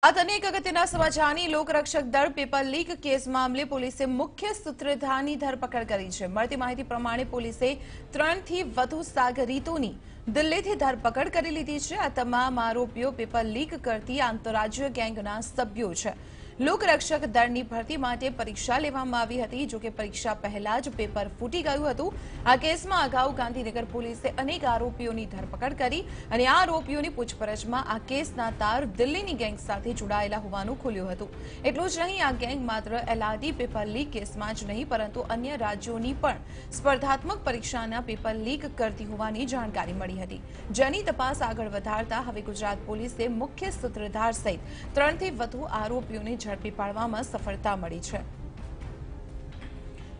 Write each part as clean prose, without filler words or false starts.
अनेक अगत्यना समाचाરની લોકરક્ષક દળ પેપર લીક કેસ મામલે પોલીસે મુખ્ય સૂત્રધારની ધરપકડ કરી છે। મળતી માહિતી પ્રમાણે પોલીસે 3 થી વધુ સાગરીતોની દિલ્હીથી ધરપકડ કરી લીધી છે। આ તમામ આરોપીઓ પેપર લીક કરતી આંતરરાજ્ય ગેંગના સભ્યો છે। લોકરક્ષક દળની ભરતી માટે પરીક્ષા લેવામાં આવી હતી, જો કે પરીક્ષા પહેલા જ પેપર ફૂટી ગયું હતું। આ કેસમાં અગાઉ ગાંધીનગર પોલીસે અનેક આરોપીઓની ધરપકડ કરી અને આ આરોપીઓની પૂછપરછમાં આ કેસના તાર દિલ્હીની ગેંગ સાથે જોડાયેલા હોવાનું ખુલ્યું હતું। એટલું જ નહીં, આ ગેંગ માત્ર એલઆરડી પેપર લીક કેસમાં જ નહીં પરંતુ અન્ય રાજ્યોની પણ સ્પર્ધાત્મક પરીક્ષાના પેપર લીક કરતી હોવાની જાણકારી મળી હતી, જેની તપાસ આગળ વધારતા હવે ગુજરાત પોલીસે મુખ્ય સૂત્રધાર સહિત 3 થી વધુ આરોપીઓને ઝડપી પાડવામાં સફળતા મળી છે।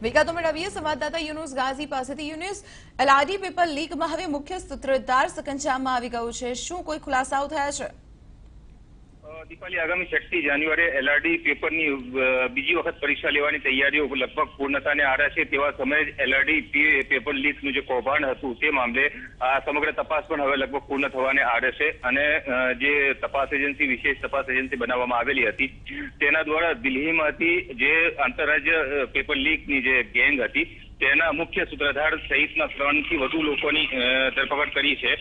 વિગતો મેળવીએ સંવાદદાતા યુનુસ ગાઝી પાસેથી। યુનુસ, એલઆરડી પેપર લીકમાં હવે મુખ્ય સૂત્રધાર સકંજામાં આવી ગયું છે, શું કોઈ ખુલાસાઓ થયા છે? દીપાલી, આગામી 6 જાન્યુઆરીએ એલઆરડી પેપરની બીજી વખત પરીક્ષા લેવાની તૈયારીઓ લગભગ પૂર્ણતાને આરે છે। તેવા સમયે જ એલઆરડી પેપર લીકનું જે કૌભાંડ હતું તે મામલે આ સમગ્ર તપાસ પણ હવે લગભગ પૂર્ણ થવાને આરે છે અને જે તપાસ એજન્સી, વિશેષ તપાસ એજન્સી બનાવવામાં આવેલી હતી તેના દ્વારા દિલ્હીમાંથી જે આંતરરાજ્ય પેપર લીકની જે ગેંગ હતી તેના મુખ્ય સૂત્રધાર સહિતના 3 થી વધુ લોકોની ધરપકડ કરી છે।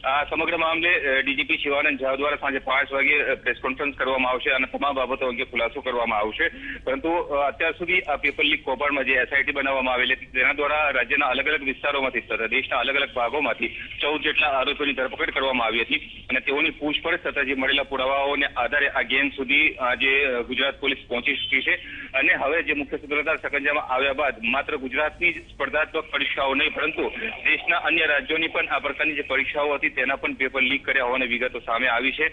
આ સમગ્ર મામલે ડીજીપી શિવાનંદ ઝા દ્વારા સાંજે 5 વાગે પ્રેસ કોન્ફરન્સ કરવામાં આવશે અને તમામ બાબતો અંગે ખુલાસો કરવામાં આવશે। પરંતુ અત્યાર સુધી આ પેપર લીક કૌભાંડમાં જે એસઆઈટી બનાવવામાં આવેલી હતી તેના દ્વારા રાજ્યના અલગ અલગ વિસ્તારોમાંથી તથા દેશના અલગ અલગ ભાગોમાંથી 14 જેટલા આરોપીઓની ધરપકડ કરવામાં આવી હતી અને તેઓની પૂછપરછ તથા જે મળેલા પુરાવાઓને આધારે આ ગેંગ સુધી આજે ગુજરાત પોલીસ પહોંચી ચૂકી છે અને હવે જે મુખ્ય સૂત્રધાર સકંજામાં આવ્યા બાદ માત્ર ગુજરાતની સ્પર્ધાત્મક પરીક્ષાઓ નહીં પરંતુ દેશના અન્ય રાજ્યોની પણ આ પ્રકારની જે પરીક્ષાઓ હતી તેના પણ પેપર લીક કર્યા હોવાની વિગતો સામે આવી છે।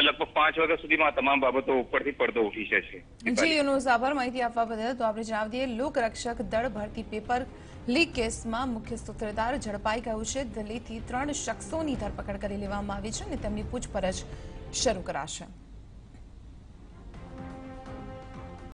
લગભગ 5 વાગ્યા સુધીમાં તમામ બાબતો ઉપરથી પડદો ઉઠી છે। જી યુનુસ, આભાર માહિતી આપવા બદલ। તો આપણે જણાવી દઈએ, લોકરક્ષક દળ ભરતી પેપર લીક કેસમાં મુખ્ય સૂત્રધાર ઝડપાઈ ગયું છે। દિલ્હીથી 3 શખ્સોની ધરપકડ કરી લેવામાં આવી છે અને તેમની પૂછપરછ શરૂ કરાશે।